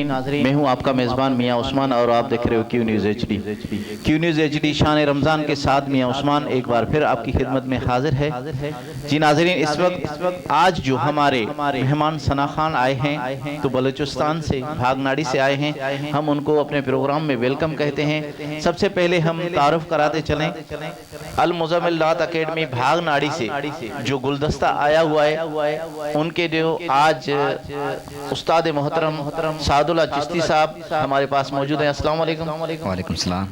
ناظرین میں ہوں آپ کا میزبان میاں عثمان اور آپ دیکھ رہے ہو کیو نیوز ایچ ڈی کیو نیوز ایچ ڈی شان رمضان کے ساتھ میاں عثمان ایک بار پھر آپ کی خدمت میں حاضر ہے جی ناظرین اس وقت آج جو ہمارے مہمان ثنا خان آئے ہیں تو بلوچستان سے بھاگ ناڑی سے آئے ہیں ہم ان کو اپنے پروگرام میں ویلکم کہتے ہیں سب سے پہلے ہم تعارف کراتے چلیں المزمل لاٹ اکیڈمی بھاگ ناڑی سے جو گلدستہ آیا ہوا ہے ان کے جو آج استاد محترم سعد اللہ چشتی صاحب ہمارے پاس موجود ہیں السلام علیکم وعلیکم السلام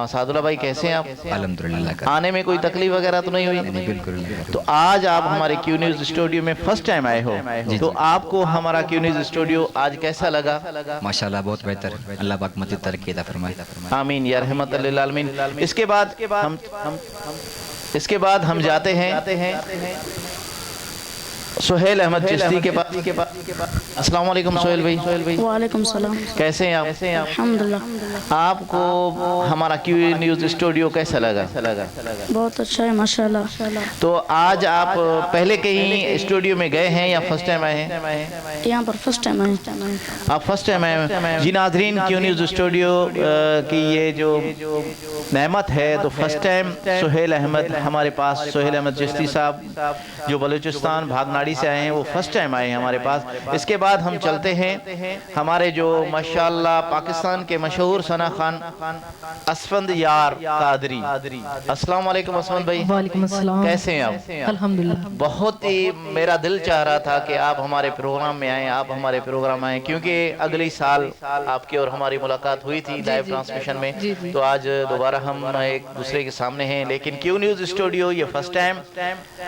سعد اللہ بھائی کیسے ہیں آپ الحمدللہ آنے میں کوئی تکلیف وغیرہ تو نہیں ہوئی نہیں بالکل تو آج آپ ہمارے کیو نیوز اسٹوڈیو میں فرسٹ ٹائم آئے ہو تو آپ کو ہمارا کیو نیوز اسٹوڈیو آج کیسا لگا ماشاءاللہ بہت بہتر اللہ پاک مزید ترقی عطا فرمائے آمین یا رحمت للعالمین اس کے بعد ہم جاتے ہیں سہیل احمد چشتی کے پاس السلام علیکم سہیل بھائی وعلیکم السلام کیسے ہیں آپ الحمدللہ آپ کو ہمارا کیو نیوز اسٹوڈیو کیسا لگا بہت اچھا ہے ماشاءاللہ تو آج آپ پہلے کہیں اسٹوڈیو میں گئے ہیں یا فرسٹ ٹائم آئے ہیں یہاں پر فرسٹ ٹائم آئے آپ فرسٹ ٹائم آئے ہیں جی ناظرین کیو نیوز اسٹوڈیو کی یہ جو نعمت ہے تو فرسٹ ٹائم سہیل احمد ہمارے پاس سہیل احمد چشتی صاحب جو بلوچستان بھاگ ناڑی سے آئے ہیں وہ فرسٹ ٹائم آئے ہیں ہمارے پاس اس کے بعد ہم چلتے ہیں ہمارے جو ماشاءاللہ پاکستان کے مشہور ثنا خان اسفند یار قادری السلام علیکم اسفند بھائی وعلیکم السلام کیسے ہیں آپ الحمدللہ بہت ہی میرا دل چاہ رہا تھا کہ آپ ہمارے پروگرام میں آئیں آپ ہمارے پروگرام آئیں کیونکہ اگلی سال آپ کی اور ہماری ملاقات ہوئی تھی لائیو ٹرانسمیشن میں تو آج دوبارہ ہم ایک دوسرے کے سامنے ہیں لیکن کیو نیوز اسٹوڈیو یہ فرسٹ ٹائم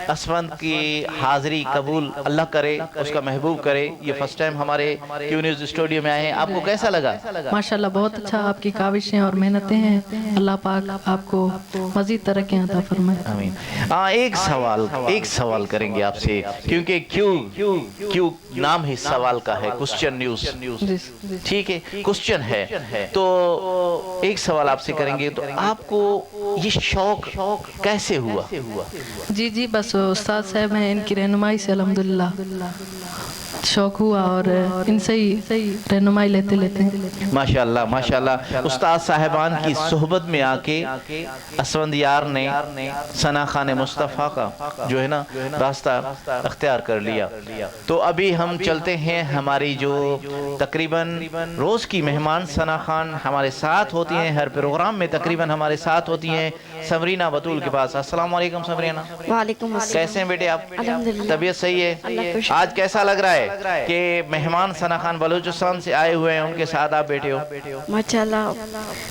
اسفند کی حاضری قبول اللہ کرے اس کا محبوب کرے یہ فرسٹ ٹائم ہمارے کیو نیوز اسٹوڈیو میں آئے ہیں آپ کو کیسا لگا ماشاءاللہ بہت اچھا آپ کی کاوشیں اور محنتیں ہیں اللہ پاک آپ کو مزید ترقی عطا فرمائے آمین ایک سوال کریں گے آپ سے کیونکہ کیو نام ہی سوال کا ہے کوسچن نیوز ٹھیک ہے کوسچن ہے تو ایک سوال آپ سے کریں گے تو آپ کو یہ شوق کیسے ہوا جی بس استاد صاحب ہیں ان کی رہنمائی سے الحمدللہ شوق ہوا اور ان سے ہی رہنمائی لیتے ماشاءاللہ استاد صاحبان کی صحبت میں آ کے اسفند یار نے ثنا خان مصطفیٰ کا جو ہے نا راستہ اختیار کر لیا تو ابھی ہم چلتے ہیں ہماری جو تقریباً روز کی مہمان ثنا خان ہمارے ساتھ ہوتی ہیں ہر پروگرام میں تقریباً ہمارے ساتھ ہوتی ہیں سمرینہ بطول کے پاس السلام علیکم سمرینہ وعلیکم السلام کیسے ہیں بیٹے آپ الحمدللہ طبیعت صحیح ہے آج کیسا لگ رہا ہے کہ مہمان ثنا خان بلوچستان سے آئے ہوئے ہیں ان کے ساتھ آپ بیٹھے ہو ماشاءاللہ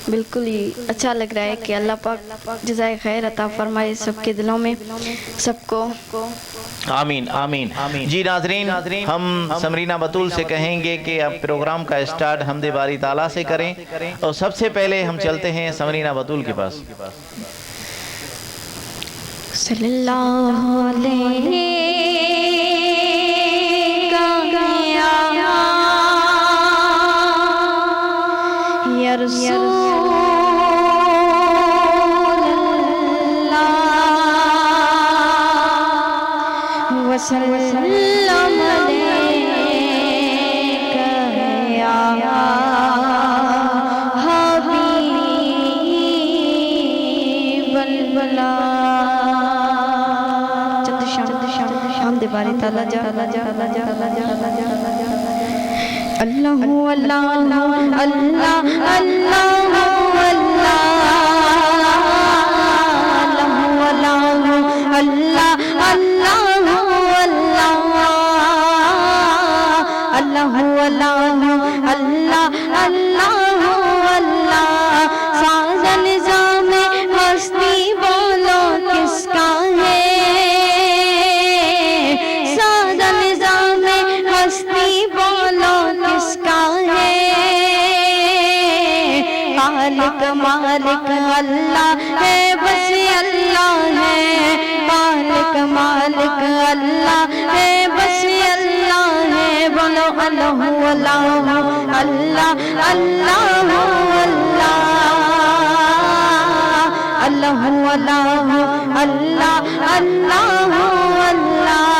بالکل ہی اچھا لگ رہا ہے کہ اللہ پاک جزائے خیر عطا فرمائے سب کے دلوں میں سب کو آمین جی ناظرین ہم سمرینہ بطول سے کہیں گے کہ اب پروگرام کا اسٹارٹ حمد باری تعالیٰ سے کریں اور سب سے پہلے ہم چلتے ہیں سمرینہ بطول کے پاس صلی اللہ علیہ یا رسول اللہ وسلم علیک یا حبیب اللہ حمد باری تعالیٰ جا اللہ اللہ اللہ مالک اللہ ہے بس اللہ ہے مالک اللہ ہے بس اللہ ہے بولو اللہ اللہ اللہ اللہ اللہ اللہ اللہ اللہ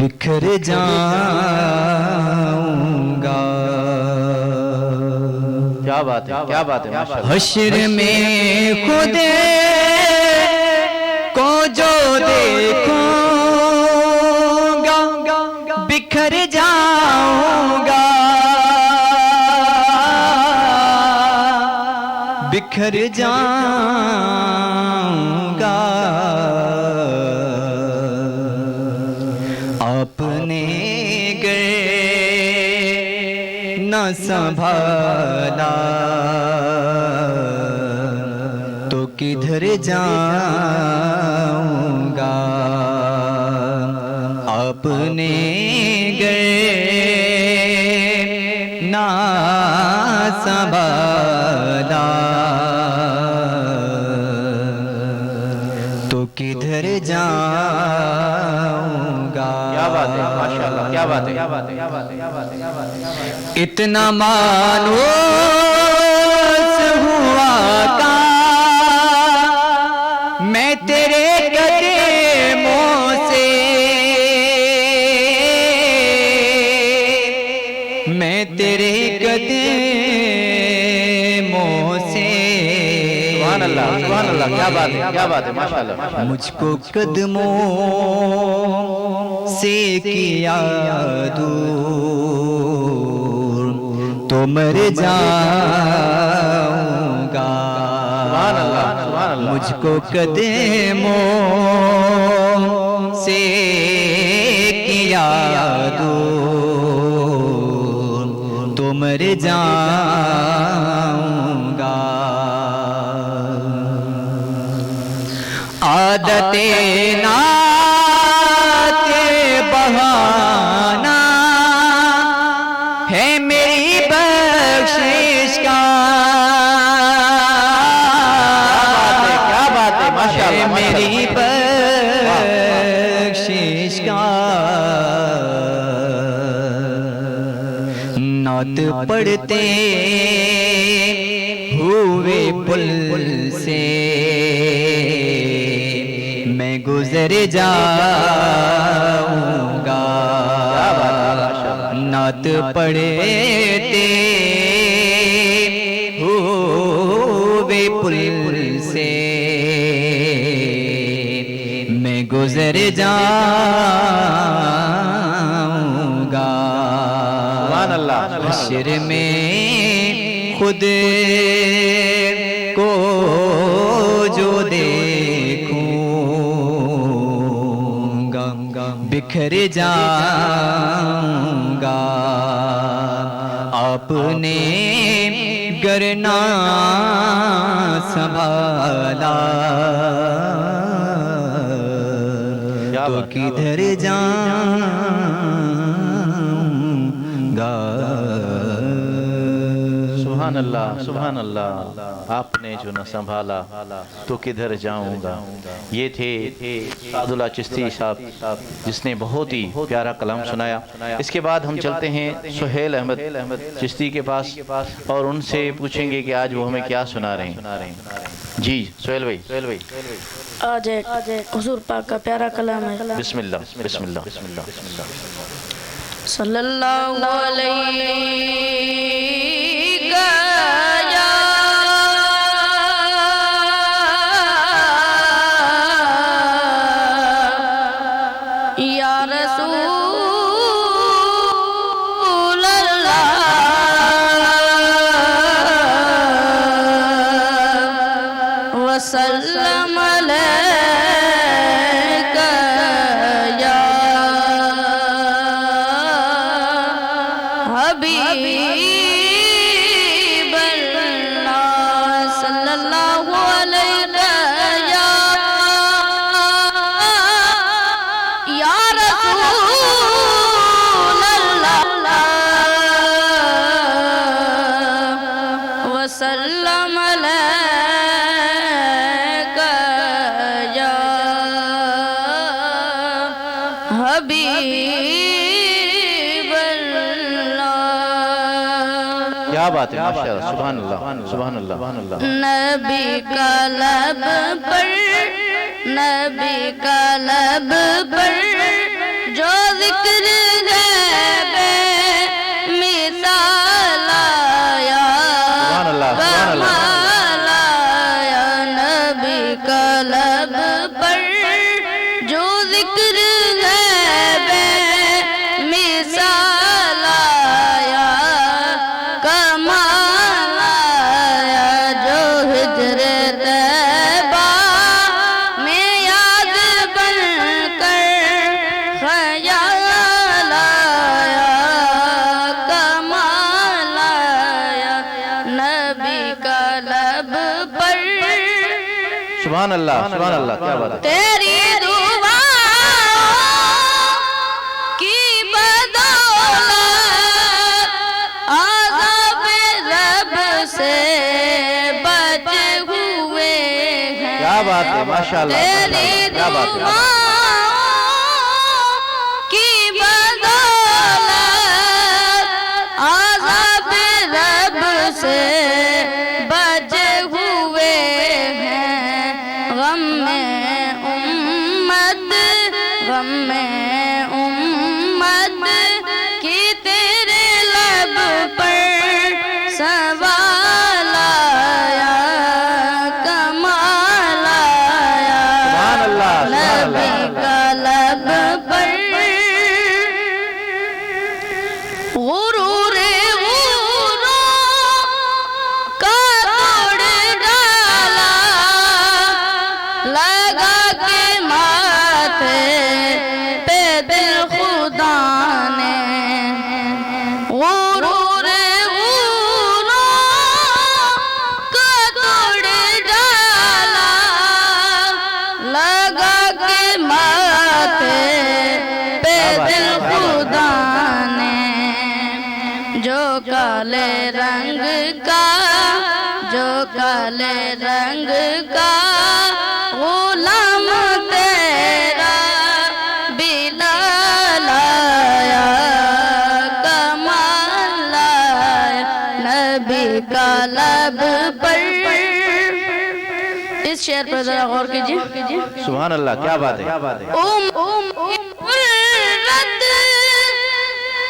بکھر جاؤں گا. کیا بات ہے، کیا بات ہے، ماشاءاللہ. حشر میں خود کو جو دیکھوں گا بکھر جاؤں گا. بکھر جاؤں گا. آپ نے گر نہ سنبھالا تو کدھر جاؤں گا. آپ نے گر نہ سنبھالا تو کدھر جاؤں گا. کیا بات ہے، ماشاءاللہ. کیا بات ہے، کیا بات ہے، کیا بات ہے، کیا بات ہے، کیا بات ہے. اتنا مانوس ہوا کا میں تیرے قدموں سے. میں تیرے قدموں سے. سبحان اللہ، سبحان اللہ. کیا بات ہے، کیا بات ہے، ماشاءاللہ. مجھ کو قدموں سے کیا دور تو مر جاؤں گا. سبحان اللہ، سبحان اللہ. مجھ کو قدموں سے کیا دور تو مر جاؤں گا. عادت نعت بہانا ہے میری بخشش کا. کیا بات ہے، ماشاءاللہ. میری بخشش کا. نعت پڑھتے ہوئے پل سے میں گزر جاؤں گا. نعت پڑھتے ہوئے پل سے میں گزر جاؤں گا. سبحان اللہ. حشر میں خود کو جو دیکھوں گا بکھر جاؤں گا. آپ نے گر نہ سنبھالا تو کدھر جاؤں گا. سبحان اللہ، سبحان اللہ. آپ نے جو نہ سنبھالا تو کدھر جاؤں گا. یہ تھے سعد اللہ چشتی صاحب جس نے بہت ہی پیارا کلام سنایا. اس کے بعد ہم چلتے ہیں سہیل احمد چشتی کے پاس اور ان سے پوچھیں گے کہ آج وہ ہمیں کیا سنا رہے ہیں. جی سہیل بھائی. آج ایک حضور پاک کا پیارا کلام ہے. بسم اللہ، بسم اللہ، بسم اللہ، بسم اللہ. صلی اللہ علیہ یا رسول اللہ وسلم علیک یا حبیب اللہ صلی اللہ علیہ یا رسول اللہ وسلم علیک یا حبیب اللہ. کیا بات ہے، ماشاءاللہ. سبحان اللہ، سبحان اللہ، سبحان اللہ. نبی کا لب پر، نبی کا لب پر جو ذکر سبحان اللہ سبحان اللہ، کیا بات ہے. تیری دعا کی بدولت عذاب رب سے بچے ہوئے ہیں. کیا بات ہے، ماشاءاللہ تیری کیا بات ہے. دعا کی بدولت عذاب رب سے بچے ہوئے ہیں. غم میں امت کی تیرے لب پر سوال آیا، کمال آیا. سبحان اللہ سبحان نبی اللہ. کا لب پر غرور کا توڑ ڈالا، لگا کے ماتھے پہ دل خدا نے. غرور کا توڑ ڈالا، لگا کے ماتھے پہ دل خدا نے. جو کالے رنگ کا غلام تیرا بلال آیا، کمال آیا. نبی کا لب پر. اس شعر پر ذرا غور کیجیے. سبحان اللہ، کیا بات ہے. رد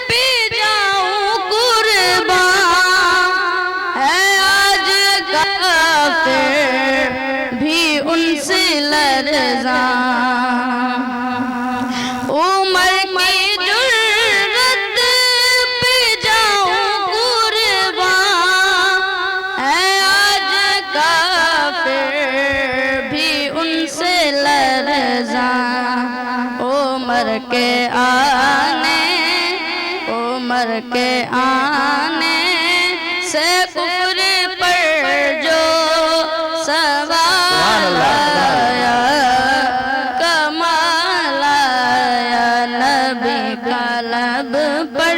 پہ جاؤں قربان، ہے آج کافر بھی ان سے لرزاں. عمر کی جرت پہ جاؤں قربان، ہے آج کافر بھی ان سے لرزاں. عمر کے آنے سے کفر پر جو سوال آیا، کمال آیا. نبی کا لب پر.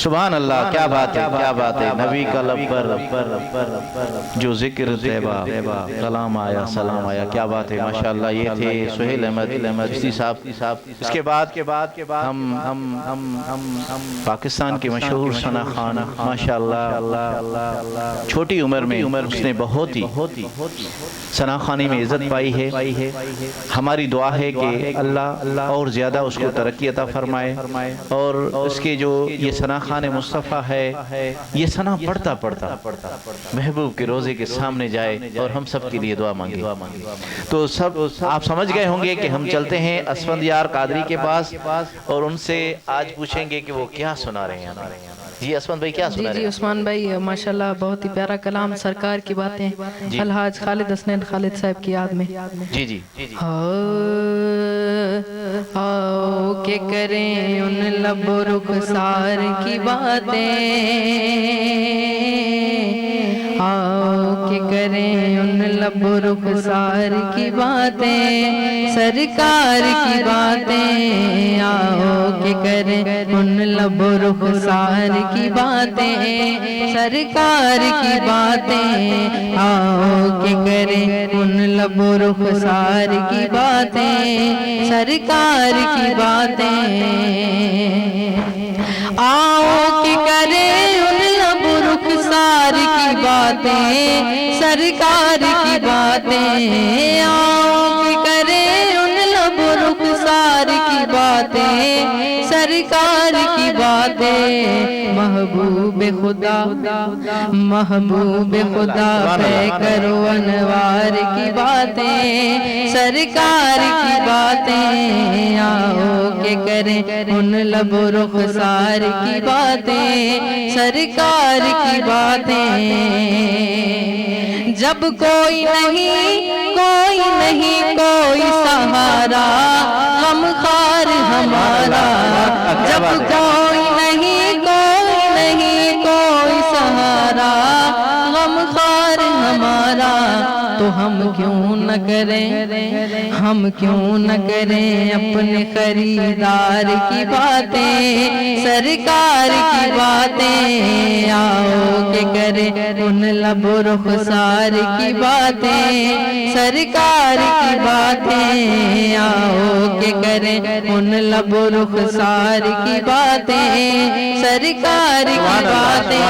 سبحان اللہ، کیا بات ہے کیا بات ہے. نبی کا لب پر جو ذکر طیبہ کلام آیا سلام آیا. کیا بات ہے ماشاءاللہ. یہ تھے سہیل احمد چشتی صاحب. اس کے بعد ہم پاکستان کے مشہور ثنا خان ماشاءاللہ چھوٹی عمر میں اس نے بہت ہی ثنا خانی میں عزت پائی ہے. ہماری دعا ہے کہ اللہ اور زیادہ اس کو ترقی عطا فرمائے، اور اس کے جو یہ ثنا خان مصطفیٰ ہے یہ ثنا پڑھتا محبوب کے روزے کے سامنے جائے اور ہم سب کے لیے دعا مانگے. تو سب آپ سمجھ گئے ہوں گے کہ ہم چلتے ہیں اسفندیار قادری کے پاس اور ان سے آج پوچھیں گے کہ وہ کیا سنا رہے ہیں. جی اسفند بھائی کیا سنا رہے ہیں؟ جی عثمان بھائی ماشاءاللہ بہت ہی پیارا کلام، سرکار کی باتیں الحاج خالد حسنین خالد صاحب کی یاد میں. جی آؤ کہ کریں ان لب و رخسار کی باتیں، آؤ کہ کریں ان لب و رخسار کی باتیں، سرکار کی باتیں. آؤ کہ کریں ان لب و رخسار کی باتیں، سرکار کی باتیں. آؤ کہ کریں ان لب و رخسار کی باتیں، سرکار کی باتیں. آؤ کہ کریں ان لب و رخسار کی باتیں، سرکار کی باتیں. آؤ کہ کریں ان لب و رخسار کی باتیں، سرکار کی باتیں. محبوب خدا پہ کرو انوار کی باتیں، سرکار کی باتیں. آؤ کہ کریں ان لب و رخسار کی باتیں، سرکار کی باتیں. جب کوئی نہیں کوئی سہارا غم خار ہمارا، جب کوئی نہیں کوئی سہارا غم خار تو ہم کیوں نہ کریں، ہم کیوں نہ کریں اپنے خریدار کی باتیں، سرکار کی باتیں، آؤ کہ کریں ان لب و رخسار کی باتیں، سرکار کی باتیں، آؤ کہ کریں ان لب و رخسار کی باتیں، سرکار کی باتیں۔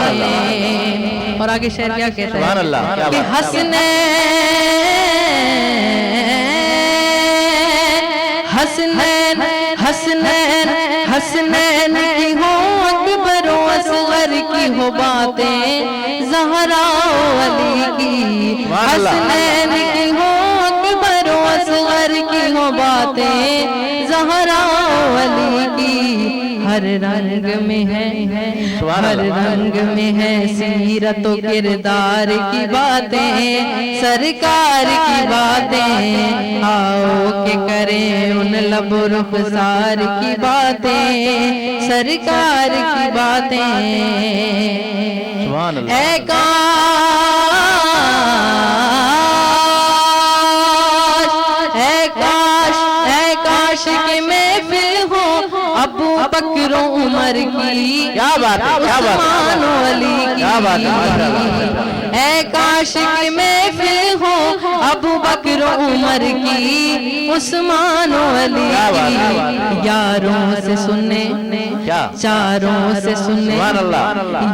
اور آگے شعر کیا کہتا ہے؟ سبحان اللہ، کیا کہ بات ہے۔ حسنین حسنین حسنین کی ہو اکبر و اصغر کی ہو باتیں، زہرا و علی کی، حسنین کی ہو اکبر و اصغر کی ہو باتیں، زہرا و علی کی، ہر رنگ میں ہے، ہر رنگ میں ہے سیرت و کردار کی باتیں، سرکار کی باتیں، آؤ کہ کریں ان لب و رخسار کی باتیں، سرکار کی باتیں۔ سبحان اللہ۔ اے کاش کہ محفل ہو ابو بکر و عمر کی، کیا بات ہے، کیا بات ہے، عثمان و علی کی، کیا بات ہے، ماشاء اللہ۔ اے کاش کہ محفل ہو ابو بکر و عمر کی، عثمان و علی کی، یاروں سے سنے چاروں سے سنے، سبحان اللہ۔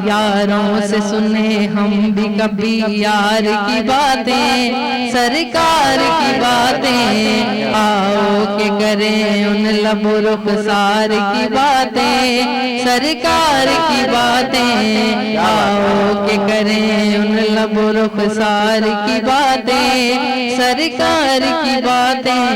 یاروں سے سنے ہم بھی کبھی یار کی باتیں، سرکار کی باتیں، آؤ کہ کریں ان لب و رخسار کی باتیں، سرکار کی باتیں، آؤ کہ کریں ان لب و رخسار کی باتیں، سرکار کی باتیں،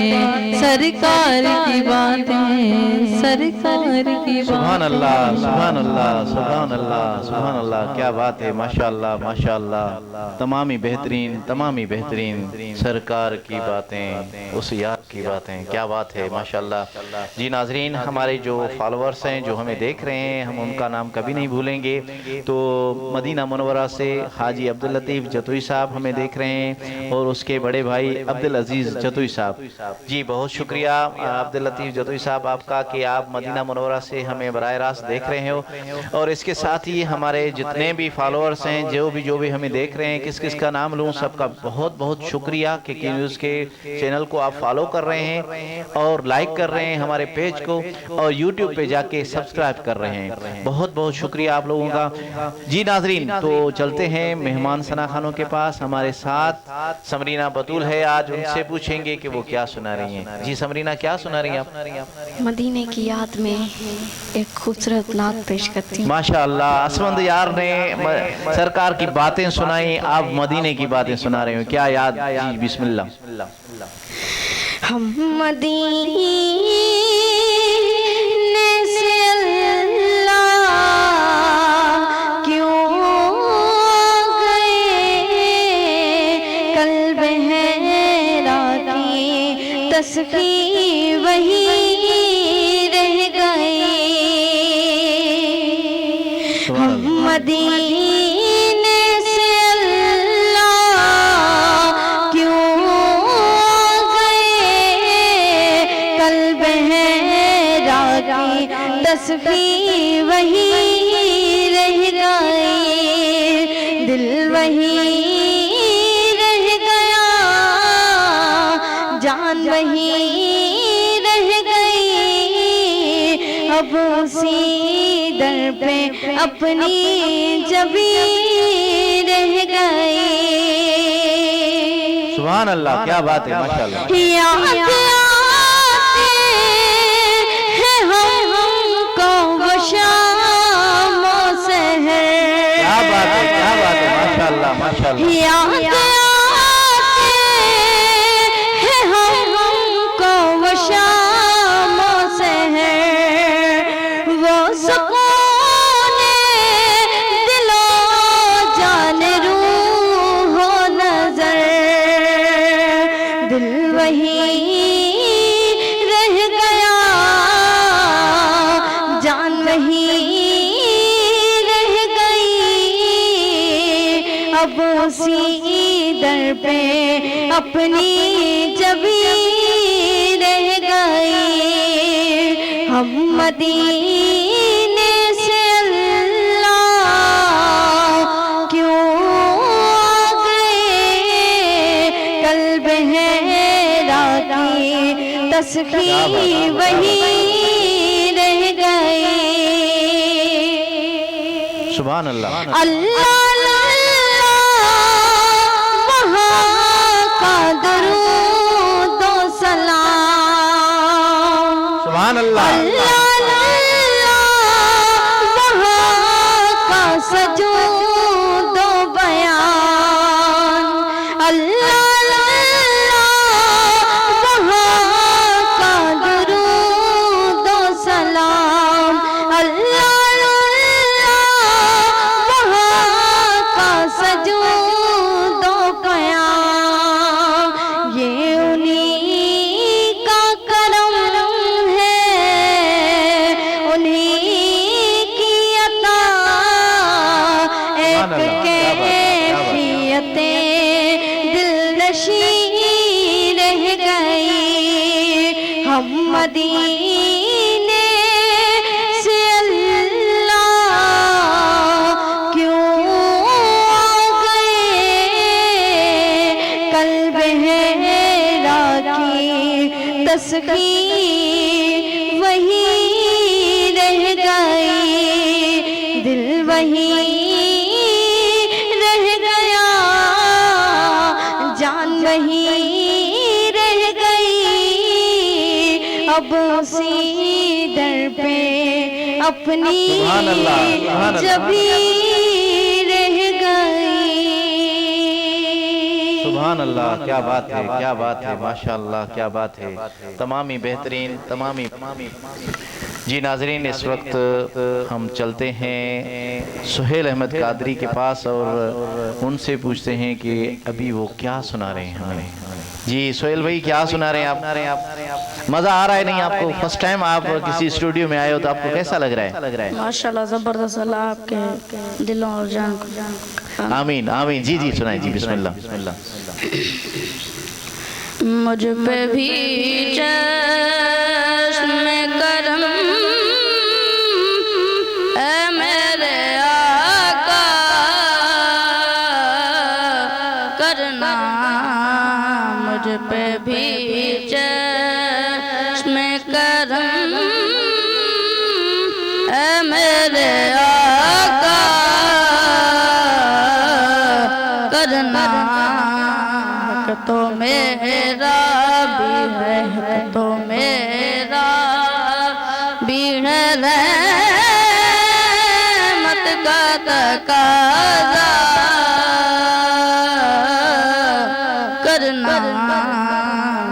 سرکار کی باتیں، سرکار کی باتیں۔ سبحان اللہ، سبحان اللہ، سبحان اللہ، سبحان اللہ، کیا بات ہے، ماشاءاللہ، ماشاءاللہ، تمامی بہترین سرکار کی باتیں، اس یار کی باتیں، کیا بات ہے، ماشاءاللہ۔ جی ناظرین، ہمارے جو فالورز ہیں جو ہمیں دیکھ رہے ہیں، ہم ان کا نام کبھی نہیں بھولیں گے، تو مدینہ منورہ سے حاجی عبداللطیف جتوئی صاحب ہمیں دیکھ رہے ہیں، اور اس کے بڑے بھائی عبدالعزیز جتوئی صاحب۔ جی بہت شکریہ عبداللطیف جتوئی صاحب آپ کا کہ آپ مدینہ منورہ سے ہمیں براہ راست دیکھ رہے ہو، اور اس کے ساتھ ہی ہمارے جتنے بھی فالورز ہیں جو بھی ہمیں دیکھ رہے ہیں، کس کا نام لوں، سب کا بہت شکریہ کہ کی نیوز کے چینل کو آپ فالو کر رہے ہیں اور لائک کر رہے ہیں ہمارے پیج کو، اور یوٹیوب پہ جا کے سبسکرائب کر رہے ہیں، بہت شکریہ آپ لوگوں کا۔ جی ناظرین، تو چلتے ہیں مہمان ثنا خانوں کے پاس، ہمارے ساتھ سمرینہ بطول ہے، آج ان سے پوچھیں گے کہ وہ کیا سنا رہی ہیں۔ جی سمرینہ، کیا سنا رہی ہیں آپ؟ مدینے کی یاد میں ایک خوبصورت نعت پیش کرتی ہوں۔ ماشاءاللہ، اسمند یار نے سرکار کی باتیں سنائی، آپ مدینے کی باتیں سنا رہے ہو، کیا یاد؟ جی بسم اللہ۔ ہم مدینے سے اللہ کیوں گئے، قلب حیرا کی تصفی وہی رہ گئے، ہم مدینے سے اللہ کیوں گئے، قلب حیرا کی تصفی وہی رہ گئی، دل وہی رہ گیا، جان وہی رہ گئی، اب اسی در پہ اپنی جبی رہ گئی۔ سبحان اللہ، کیا بات ہے، ماشاءاللہ۔ یاد آتے ہیں ہم کو وہ شام و سحر، کیا بات ہے، کیا بات ہے، ماشاءاللہ، ماشاءاللہ۔ یاد آتے ہیں ہم کو وہ شام و سحر، وہ سکون دل و جان روح و نظر، دل وہی رہ گیا، جان وہی رہ گئی، اب اسی در پہ اپنی جبھی رہ گئے ہم مدینے سے اللہ کیوں آ گئے قلب حیرا کی تسبیح وہی رہ گئے سبحان اللہ اللہ وہاں کا درود و سلام سبحان اللہ وہاں کا سجود و بیان وہاں کا درود و سلام سجود و قیام یہ انہی کا کرم ہے انہی کی عطا ایک کیفیتیں دل نشین رہ گئی ہم مدینے سے اللہ کیوں تسبیح وہی رہ گئی دل وہی رہ گیا جان وہی رہ گئی اب اسی در پہ اپنی جبھی رہ گئی سبحان اللہ کیا بات ہے کیا بات ہے ماشاءاللہ کیا بات ہے تمامی بہترین تمامی جی ناظرین اس وقت ہم چلتے ہیں سہیل احمد قادری کے پاس اور ان سے پوچھتے ہیں کہ ابھی وہ کیا سنا رہے ہیں ہمیں جی سہیل بھائی کیا سنا رہے ہیں آپ مزہ آ رہا ہے نہیں آپ کو فرسٹ ٹائم آپ کسی اسٹوڈیو میں آئے ہو تو آپ کو کیسا لگ رہا ہے ماشاءاللہ زبردست اللہ آپ کے دلوں اور جان کو آمین آمین جی جی سنائیں جی بسم اللہ مجھ پہ بھی چشم کرم اے میرے آقا کرنا مجھ پہ بھی چشم کرم اے میرے آقا کرنا تو میرا بھی ہے تو میرا بھی ہے رحمت کا تقاضا کرنا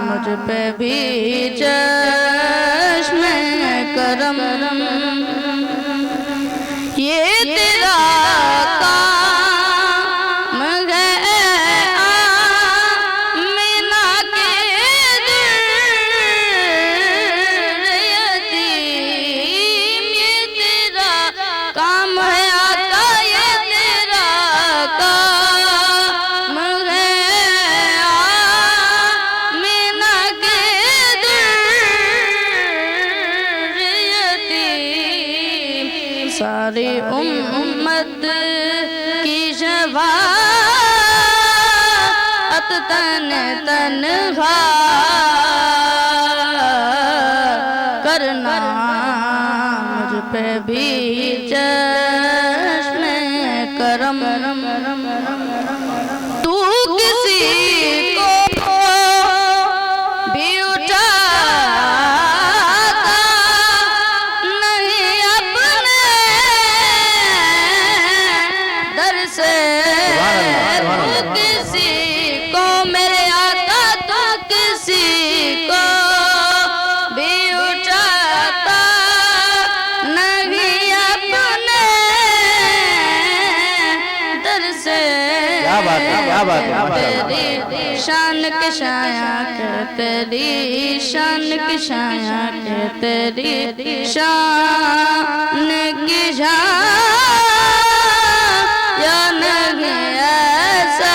مجھ پہ بھی چشم کرم یہ تیرا ساری امت کی شفاعت تنہا کرنا مجھ پہ بھی چشم کرم تو کسی کو بھی اٹھاتا نہیں اپنے در سے تو کسی کو میرے آقا تو کسی کو بھی اٹھاتا نہیں اپنے در سے کیا بات ہے کیا بات ہے تیری شان کے شایا کہ تیری شان کی شایا کہ تیری شان کی شایا یا نہیں ایسا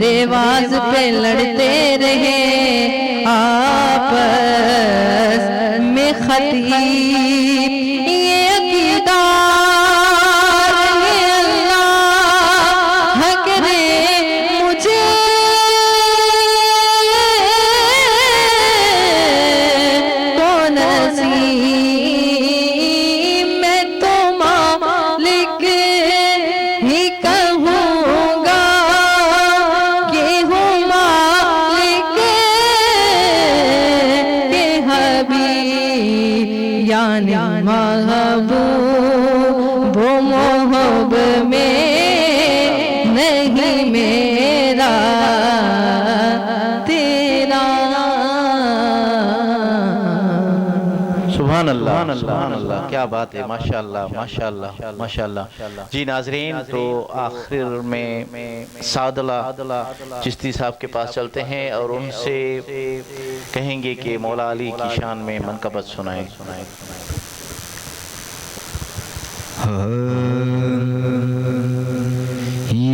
رواز پہ لڑتے رہے آپس میں خطیب یہ عقیدہ رہے اللہ کرے مجھے تو نصیب میں تو مالک ہی کہوں گا کہ ہوں مالک کے حبیب یعنی محبوب وہ محب میں نہیں میرا تیرا سبحان اللہ سبحان اللہ، کیا بات ہے، ماشاءاللہ ماشاءاللہ ماشاءاللہ۔ جی ناظرین، تو آخر میں سعد اللہ چشتی صاحب کے پاس چلتے ہیں اور ان سے کہیں گے کہ مولا علی کی شان میں منقبت سنائیں۔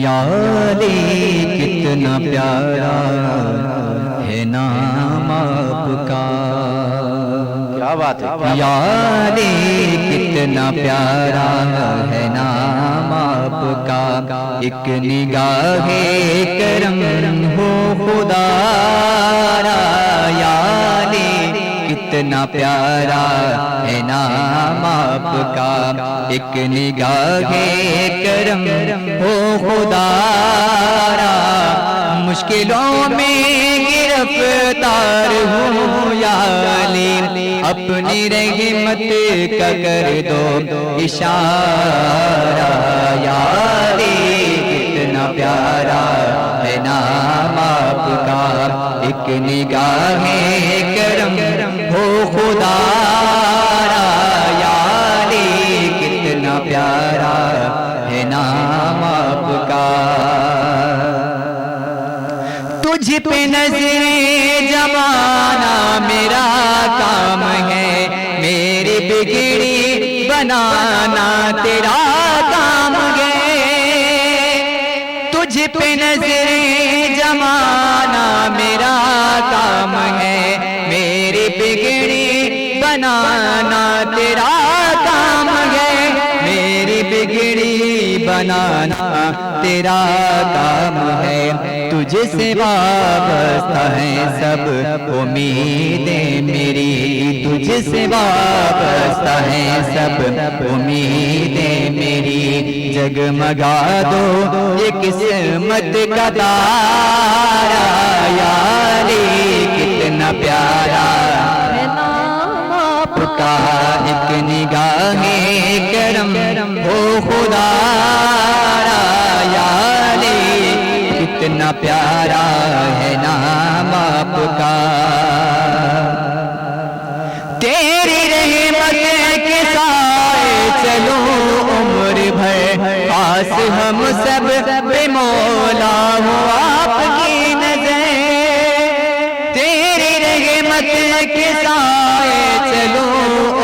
یا علی کتنا پیارا ہے نام آپ کا، کیا بات ہے، یا علی کتنا پیارا ہے نام آپ کا، ایک نگاہ کرم ہو خدا را، یا علی کتنا پیارا ہے نام آپ کا، ایک نگاہ کرم ہو خدا را، مشکلوں میں گرفتار ہوں یا علی، اپنی رحمت کا کر دو اشارہ، یا علی کتنا پیارا ہے نام آپ کا، ایک نگاہ کرم ہو خدا را، یا علی کتنا پیارا ہے نام آپ کا، تجھ پہ نظر جمانا میرا کام ہے، میری بگڑی بنانا تیرا کام ہے، تجھ پہ نظر جمانا میرا کام ہے، میری بگڑی بنانا تیرا کام ہے، میری بگڑی بنانا تیرا کام ہے، تجھ سے وابستہ ہیں سب امیدیں میری، تجھ سے وابستہ ہیں سب امیدیں میری، جگمگا دو یہ قسمت کا تارا، یا علی کتنا پیارا ہے نام آپ کا، ایک نگاہ کرم ہو خدا را، یا علی کتنا پیارا ہے نام آپ کا، تیری رحمت کے سائے چلو عمر بھر، پاس ہم سب پہ مولا ہو آپ کی نظر، تیری رحمت کے سائے چلو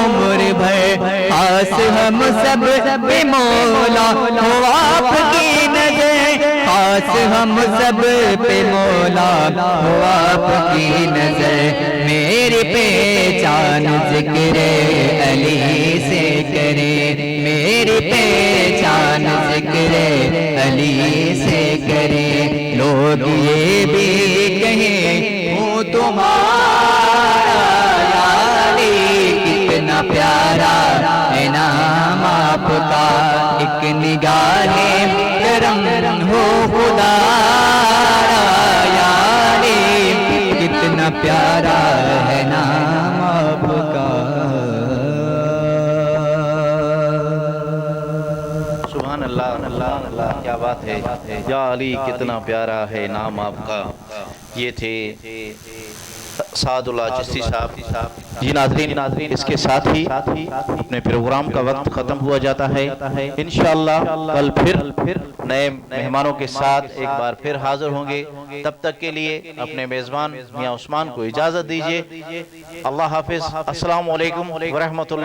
عمر بھر، پاس ہم سب پہ مولا ہو آپ کی نظر، خاص ہم سب پہ مولا ہو آپ کی نظر، میری پہچان ذکر علی سے کرے، میری پہچان ذکر علی سے کرے، لوگ یہ بھی کہیں ہوں تمہارا، یا علی کتنا پیارا ہے نام آپ کا، ایک نگاہ کرم ہو خدا را، یا علی کتنا پیارا ہے نام آپ کا، سبحان اللہ اللہ اللہ، کیا بات ہے، یا علی کتنا پیارا ہے نام آپ کا۔ یہ تھے سعد اللہ چشتی صاحب۔ جی ناظرین، اس کے ساتھ ہی اپنے پروگرام کا وقت ختم ہوا جاتا ہے، انشاءاللہ کل پھر نئے مہمانوں کے ساتھ ایک بار پھر حاضر ہوں گے، تب تک کے لیے اپنے میزبان میاں عثمان کو اجازت دیجیے، اللہ حافظ، السلام علیکم ورحمۃ اللہ۔